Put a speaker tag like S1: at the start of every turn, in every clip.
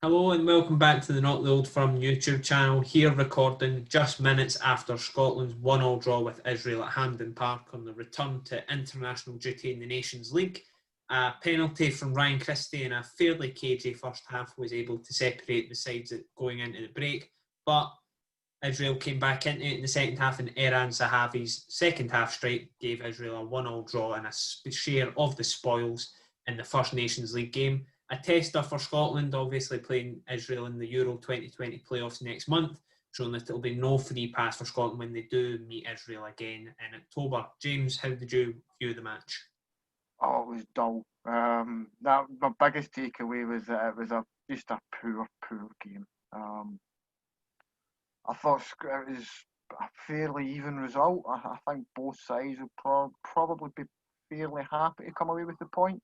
S1: Hello and welcome back to the Not the Old Firm YouTube channel. Here recording just minutes after Scotland's 1-1 draw with Israel at Hampden Park on the return to international duty in the Nations League. A penalty from Ryan Christie in a fairly cagey first half was able to separate the sides going into the break, but Israel came back into it in the second half, and Eran Zahavi's second half strike gave Israel a 1-1 draw and a share of the spoils in the first Nations League game. A tester for Scotland, obviously playing Israel in the Euro 2020 playoffs next month, showing that it'll be no free pass for Scotland when they do meet Israel again in October. James, how did you view the match?
S2: Oh, it was dull. That my biggest takeaway was that it was just a poor game. I thought it was a fairly even result. I think both sides would probably be fairly happy to come away with the point.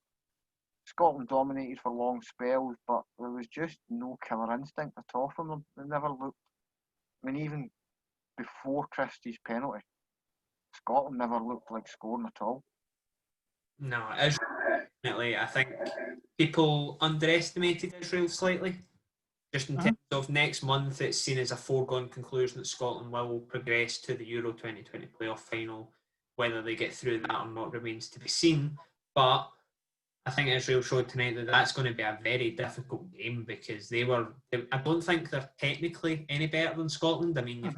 S2: Scotland dominated for long spells, but there was just no killer instinct at all from them. They never looked. I mean, even before Christie's penalty, Scotland never looked like scoring at all.
S1: No, Israel, definitely. I think people underestimated Israel slightly. Just in terms of next month, it's seen as a foregone conclusion that Scotland will progress to the Euro 2020 playoff final. Whether they get through that or not remains to be seen. But I think Israel showed tonight that that's going to be a very difficult game because I don't think they're technically any better than Scotland. I mean,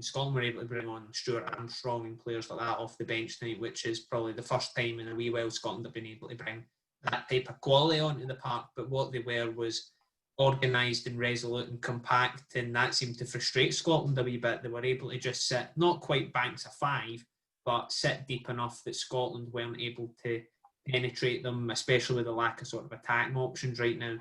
S1: Scotland were able to bring on Stuart Armstrong and players like that off the bench tonight, which is probably the first time in a wee while Scotland have been able to bring that type of quality onto the park. But what they were was organised and resolute and compact, and that seemed to frustrate Scotland a wee bit. They were able to just sit, not quite banks of five, but sit deep enough that Scotland weren't able to penetrate them, especially with the lack of sort of attacking options right now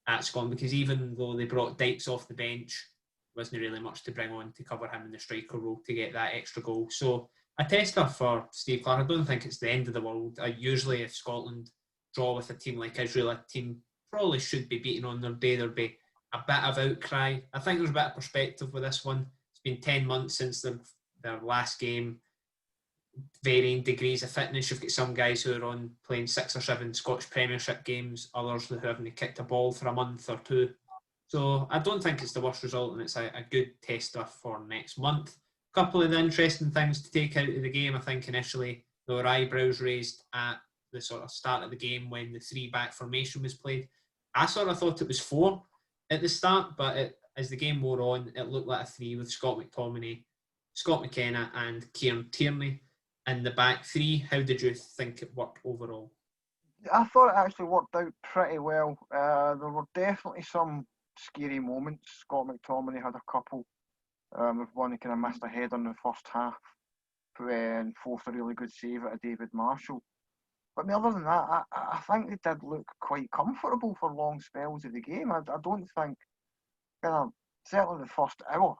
S1: at Scotland, because even though they brought Dykes off the bench, wasn't really much to bring on to cover him in the striker role to get that extra goal. So a tester for Steve Clarke. I don't think it's the end of the world. Usually if Scotland draw with a team like Israel, a team probably should be beaten on their day, there'd be a bit of outcry. I think there's a bit of perspective with this one. It's been 10 months since their last game. Varying degrees of fitness. You've got some guys who are on playing 6 or 7 Scottish Premiership games, others who haven't kicked a ball for a month or two. So I don't think it's the worst result, and it's a good tester for next month. A couple of the interesting things to take out of the game. I think initially there were eyebrows raised at the sort of start of the game when the 3-back formation was played. I sort of thought it was 4 at the start, but as the game wore on, it looked like a 3 with Scott McTominay, Scott McKenna and Kieran Tierney in the back 3. How did you think it worked overall?
S2: I thought it actually worked out pretty well. There were definitely some scary moments. Scott McTominay had a couple. With one he kind of missed a head in the first half and forced a really good save at a David Marshall. But other than that, I think they did look quite comfortable for long spells of the game. I don't think, certainly the first hour,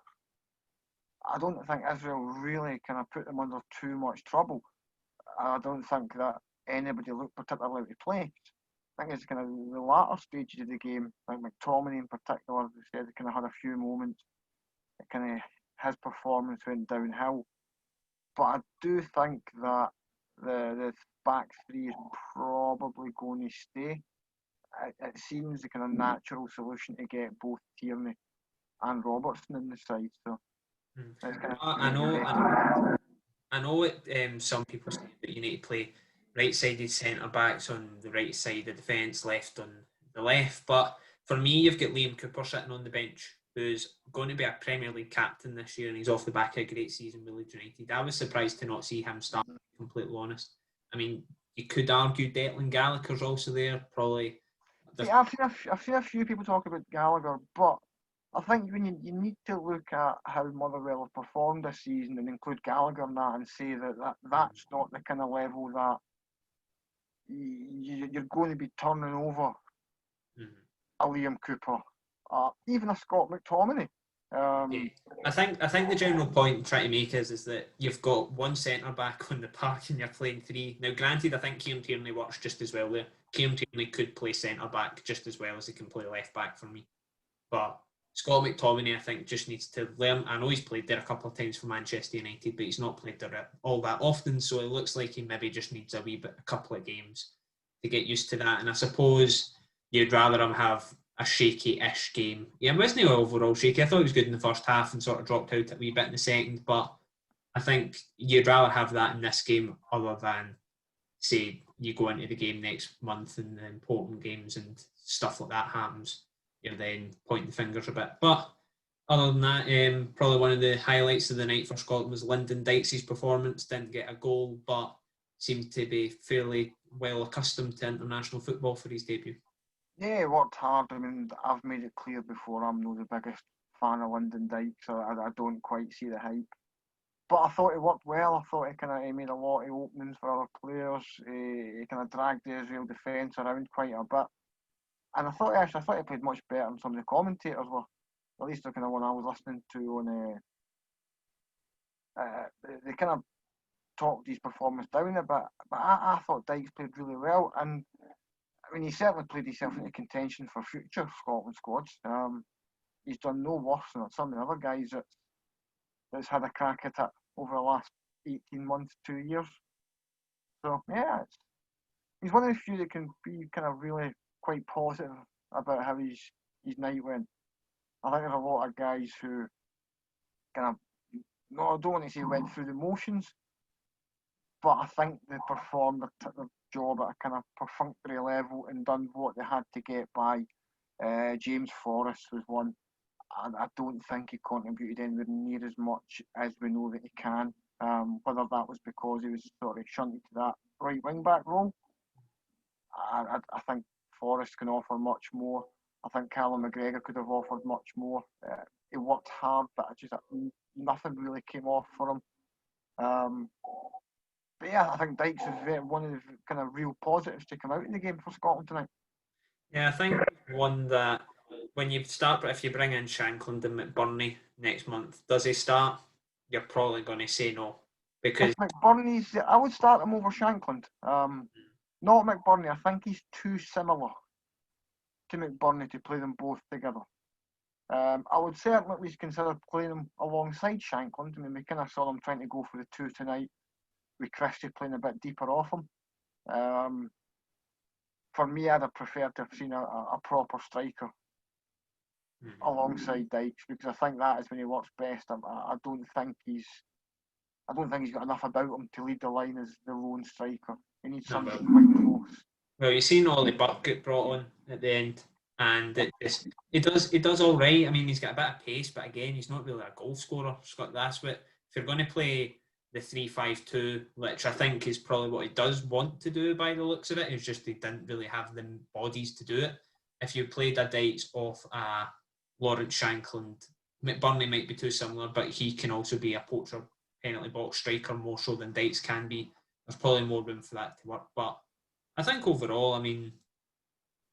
S2: I don't think Israel really kind of put them under too much trouble. I don't think that anybody looked particularly out of place. I think it's kind of the latter stages of the game, like McTominay in particular, they said, kind of had a few moments. It kind of his performance went downhill. But I do think that the back 3 is probably going to stay. It seems the kind of natural solution to get both Tierney and Robertson in the side. So
S1: I know some people say that you need to play right-sided centre backs on the right side of defence, left on the left. But for me, you've got Liam Cooper sitting on the bench, who's going to be a Premier League captain this year, and he's off the back of a great season with Leeds United. I was surprised to not see him start, to be completely honest. I mean, you could argue Declan Gallagher's also there, probably.
S2: See, I've seen a few people talk about Gallagher, but I think when you need to look at how Motherwell have performed this season and include Gallagher in that and say that's not the kind of level that you're going to be turning over a Liam Cooper, even a Scott McTominay.
S1: I think the general point I'm trying to make is that you've got one centre back on the park and you're playing 3. Now, granted, I think Kieran Tierney works just as well there. Kieran Tierney could play centre back just as well as he can play left back for me. But Scott McTominay, I think, just needs to learn. I know he's played there a couple of times for Manchester United, but he's not played there all that often. So it looks like he maybe just needs a couple of games to get used to that. And I suppose you'd rather him have a shaky-ish game. Yeah, it wasn't overall shaky. I thought he was good in the first half and sort of dropped out a wee bit in the second, but I think you'd rather have that in this game other than, say, you go into the game next month and the important games and stuff like that happens. You're then pointing the fingers a bit. But other than that, probably one of the highlights of the night for Scotland was Lyndon Dykes' performance. Didn't get a goal, but seemed to be fairly well accustomed to international football for his debut.
S2: Yeah, he worked hard. I mean, I've made it clear before I'm not the biggest fan of Lyndon Dykes, so I don't quite see the hype. But I thought he worked well. I thought he made a lot of openings for other players. He kind of dragged the Israel defence around quite a bit. And I thought he played much better than some of the commentators were. At least the kind of one I was listening to on they kind of talked his performance down a bit. But I thought Dykes played really well, and I mean he certainly played himself into contention for future Scotland squads. He's done no worse than some of the other guys that's had a crack at it over the last 18 months, 2 years. So yeah, he's one of the few that can be kind of really quite positive about how his night went. I think there's a lot of guys who kind of, no, I don't want to say went through the motions, but I think they performed their job at a kind of perfunctory level and done what they had to get by. James Forrest was one. I don't think he contributed anywhere near as much as we know that he can. Whether that was because he was sort of shunted to that right wing back role, I think Forrest can offer much more. I think Callum McGregor could have offered much more. He worked hard, but nothing really came off for him. But yeah, I think Dykes is one of the kind of real positives to come out in the game for Scotland tonight.
S1: Yeah, I think one that when you start, but if you bring in Shankland and McBurney next month, does he start? You're probably going to say no because
S2: McBurney's, I would start him over Shankland. Not McBurney. I think he's too similar to McBurney to play them both together. I would certainly at least consider playing him alongside Shankland. I mean, we kind of saw them trying to go for the two tonight, with Christie playing a bit deeper off him. For me, I'd have preferred to have seen a proper striker alongside Dykes, because I think that is when he works best. I don't think he's got enough about him to lead the line as the lone striker. He needs somebody quite close.
S1: Well, you've seen Ollie Burke get brought on at the end, and he does all right. I mean, he's got a bit of pace, but again, he's not really a goal scorer. Scott, that's what, if you're going to play the 3-5-2, which I think is probably what he does want to do by the looks of it, it's just he didn't really have the bodies to do it. If you played a Dykes off Lawrence Shankland, McBurney might be too similar, but he can also be a poacher penalty box striker more so than Dykes can be. There's probably more room for that to work, but I think overall, I mean,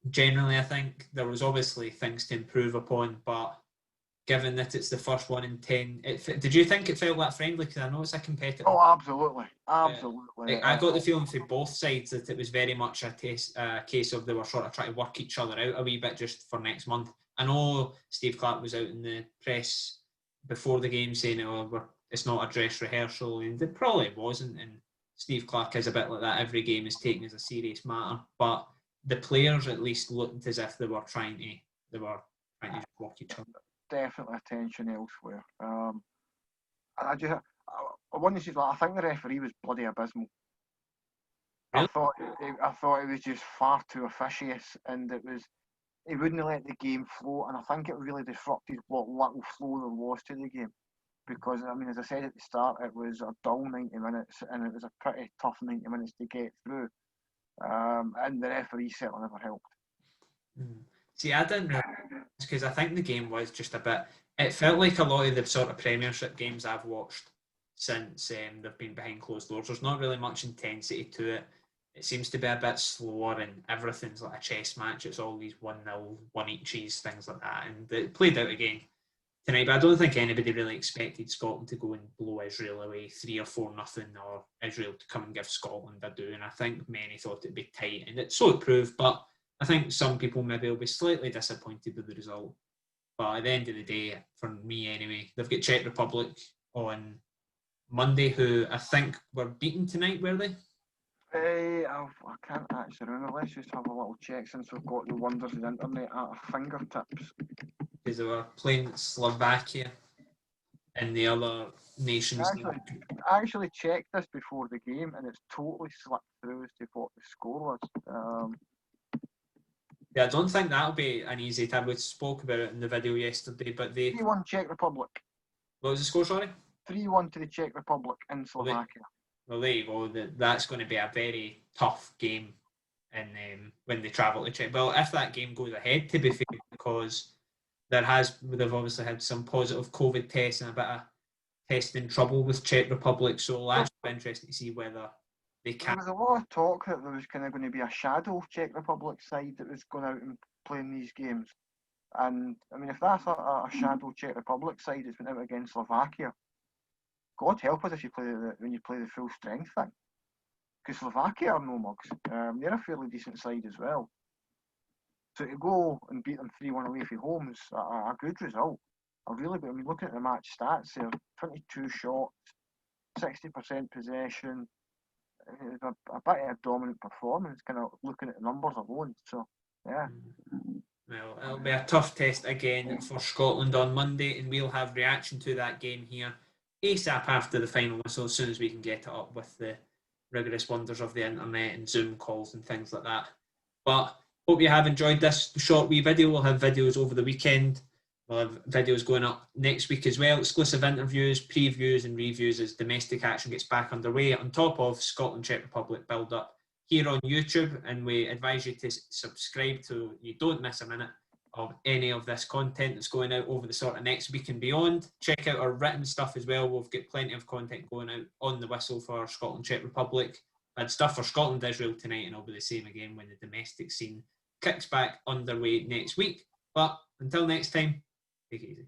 S1: generally, I think there was obviously things to improve upon, but given that it's the first 1 in 10, did you think it felt that friendly? Because I know it's a competitive.
S2: Oh, absolutely.
S1: I got the feeling from both sides that it was very much a case of they were sort of trying to work each other out a wee bit just for next month. I know Steve Clarke was out in the press before the game saying, it's not a dress rehearsal, and it probably wasn't, and Steve Clarke is a bit like that. Every game is taken as a serious matter, but the players at least looked as if they were trying to work each other.
S2: Definitely attention elsewhere. I want to say, I think the referee was bloody abysmal. Really? I thought it was just far too officious, and he wouldn't let the game flow, and I think it really disrupted what little flow there was to the game. Because, I mean, as I said at the start, it was a dull 90 minutes, and it was a pretty tough 90 minutes to get through. And the referee certainly never helped.
S1: See, I didn't really, because I think the game was just a bit. It felt like a lot of the sort of Premiership games I've watched since they've been behind closed doors. There's not really much intensity to it. It seems to be a bit slower, and everything's like a chess match. It's all these 1-0, one eaches, things like that, and it played out again tonight, but I don't think anybody really expected Scotland to go and blow Israel away 3 or 4-0, or Israel to come and give Scotland a do. And I think many thought it'd be tight, and so it proved. But I think some people maybe will be slightly disappointed with the result. But at the end of the day, for me anyway, they've got Czech Republic on Monday, who I think were beaten tonight, were they?
S2: I can't actually remember. Let's just have a little check since we've got the wonders of the internet at our fingertips.
S1: Because they were playing Slovakia and the other nations.
S2: I actually checked this before the game, and it's totally slipped through as to what the score was.
S1: Yeah, I don't think that'll be an easy tab. We spoke about it in the video yesterday, but
S2: 3-1 Czech Republic.
S1: What was the score, sorry?
S2: 3-1 to the Czech Republic in Slovakia.
S1: Well, there you go. That's going to be a very tough game when they travel to Czech. Well, if that game goes ahead, to be fair, because they've obviously had some positive COVID tests and a bit of testing trouble with Czech Republic, so it'll actually be interesting to see whether they can.
S2: There was a lot of talk that there was kind of going to be a shadow Czech Republic side that was going out and playing these games. And I mean, if that's a shadow Czech Republic side that's been out against Slovakia, God help us if you when you play the full strength thing. Because Slovakia are no mugs. They're a fairly decent side as well. So to go and beat them 3-1 away from home is a good result. I mean, looking at the match stats there, 22 shots, 60% possession. It was a bit of a dominant performance, kind of looking at the numbers alone. So, yeah.
S1: Well, it'll be a tough test again for Scotland on Monday, and we'll have reaction to that game here ASAP after the final whistle, as soon as we can get it up with the rigorous wonders of the internet and Zoom calls and things like that. But hope you have enjoyed this short wee video. We'll have videos over the weekend. We'll have videos going up next week as well. Exclusive interviews, previews and reviews as domestic action gets back underway, on top of Scotland Czech Republic build up here on YouTube. And we advise you to subscribe so you don't miss a minute of any of this content that's going out over the sort of next week and beyond. Check out our written stuff as well. We've got plenty of content going out on the whistle for Scotland Czech Republic. I had stuff for Scotland Israel tonight, and it'll be the same again when the domestic scene kicks back underway next week. But until next time, take it easy.